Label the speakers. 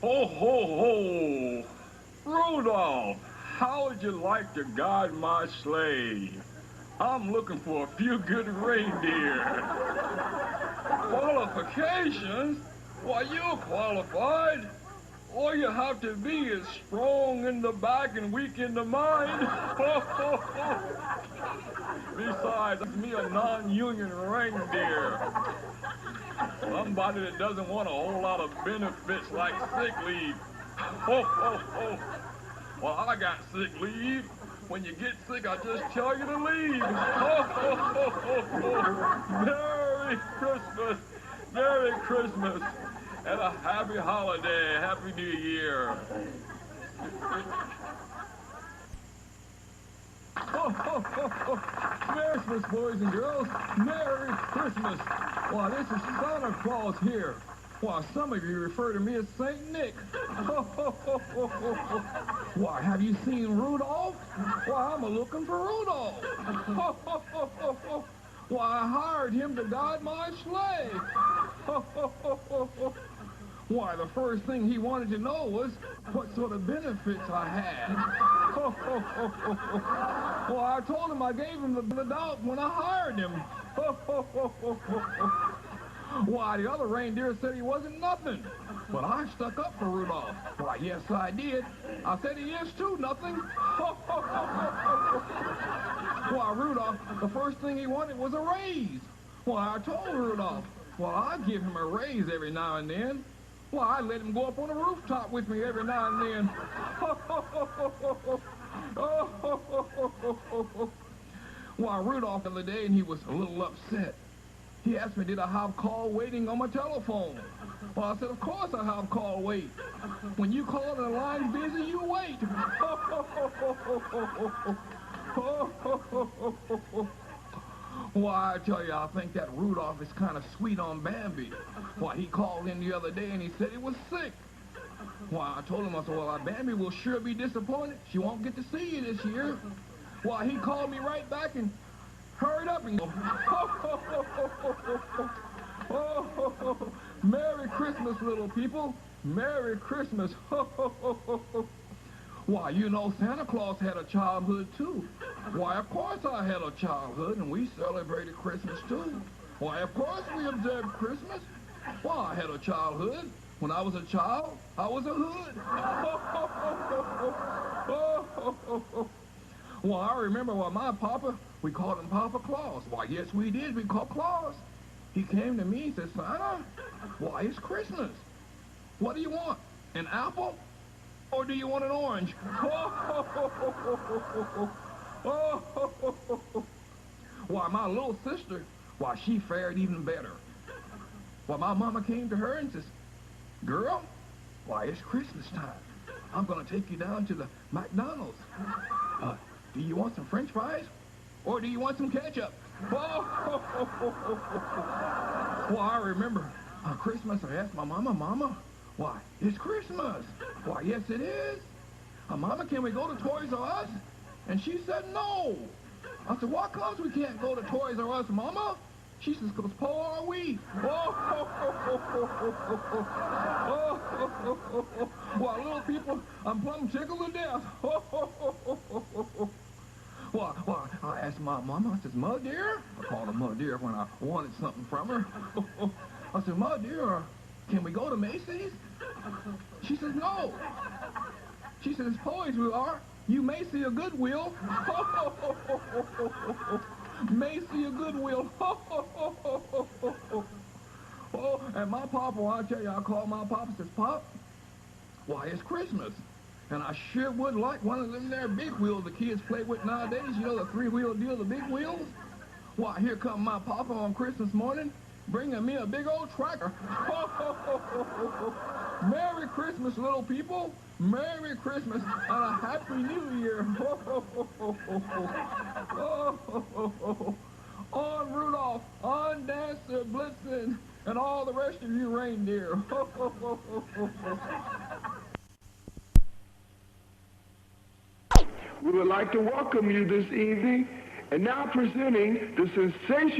Speaker 1: Ho, ho, ho! Rudolph, how would you like to guide my sleigh? I'm looking for a few good reindeer. Qualifications? Why, you're qualified. All you have to be is strong in the back and weak in the mind. Besides, that's me a non-union reindeer. Somebody that doesn't want a whole lot of benefits like sick leave. Ho, ho, ho. Well, I got sick leave. When you get sick, I just tell you to leave. Ho, ho, ho, ho, ho. Merry Christmas. Merry Christmas. And a happy holiday. Happy New Year. Ho, ho, ho, ho. Merry Christmas, boys and girls. Merry Christmas. Why, this is Santa Claus here. Why, some of you refer to me as Saint Nick. Ho, ho, ho, ho, ho, ho. Why, have you seen Rudolph? Why, I'm a-looking for Rudolph. Ho, ho, ho, ho, ho. Why, I hired him to guide my sleigh. Ho, ho, ho, ho, ho. Why, the first thing he wanted to know was what sort of benefits I had. Ho, ho, ho, ho, ho. Well, I told him I gave him the doubt when I hired him. Ho, ho, ho, ho, ho, ho. Why, the other reindeer said he wasn't nothing. But I stuck up for Rudolph. Why, yes, I did. I said he is too nothing. Ho, ho, ho, ho, ho, ho. Why, Rudolph, the first thing he wanted was a raise. Why, I told Rudolph, well, I'd give him a raise every now and then. Why, I let him go up on the rooftop with me every now and then. Ho, ho, ho, ho, ho, ho. Oh, ho, ho, ho, ho, ho, ho. Why, Rudolph the other day, and he was a little upset. He asked me, did I have call waiting on my telephone? Well, I said, of course I have call wait. When you call and the line's busy, you wait. Ho, ho, ho, ho, ho, ho, ho. Ho, ho, ho, ho, ho, ho. Why, I tell you, I think that Rudolph is kind of sweet on Bambi. Why, he called in the other day and he said he was sick. Why, I told him, I said, well, Bambi will sure be disappointed. She won't get to see you this year. Why, he called me right back and hurried up and go, ho, ho, ho, ho, ho, ho, ho. Oh, ho, ho, ho. Merry Christmas, little people. Merry Christmas. Ho, ho, ho, ho, ho. Why, you know, Santa Claus had a childhood, too. Why, of course I had a childhood, and we celebrated Christmas, too. Why, of course we observed Christmas. Why, I had a childhood. When I was a child, I was a hood. Ho, ho, ho, ho, ho. Oh, ho, ho, ho. Well, I remember when my papa, we called him Papa Claus. Why, yes, we did. We called Claus. He came to me and said, Santa, why, it's Christmas. What do you want? An apple? Or do you want an orange? Oh, ho, ho, ho, ho, ho, ho. Oh, ho, ho, ho, ho. Why, my little sister, why, she fared even better. Why, my mama came to her and says, girl, why, it's Christmas time. I'm going to take you down to the McDonald's. Do you want some French fries? Or do you want some ketchup? Oh, ho, ho, ho, ho, ho. Well, I remember on Christmas I asked my mama, why, it's Christmas. Why, yes, it is. Mama, can we go to Toys R Us? And she said, no. I said, why comes we can't go to Toys R Us, Mama? She says, because poor are we. Oh, ho, ho, ho, ho, ho, ho, ho. Oh, ho, ho, ho, ho. Well, little people, I'm plumb tickled to death. Oh, ho, ho, ho, ho, ho, ho. Well, I asked my mama, I said, Ma dear? I called her Ma dear when I wanted something from her. I said, Ma dear, can we go to Macy's? She says, no. She says, poise we are. You may see a Goodwill. May see a Goodwill. Oh, and my papa, I tell you, I called my papa and says, Pop, why, it's Christmas. And I sure would like one of them there big wheels the kids play with nowadays. You know, the three-wheel deal, the big wheels? Why, here come my papa on Christmas morning, bringing me a big old tractor. Merry Christmas, little people. Merry Christmas and a Happy New Year. On Rudolph, on Dancer, Blitzen, and all the rest of you reindeer.
Speaker 2: We would like to welcome you this evening, and now presenting the sensation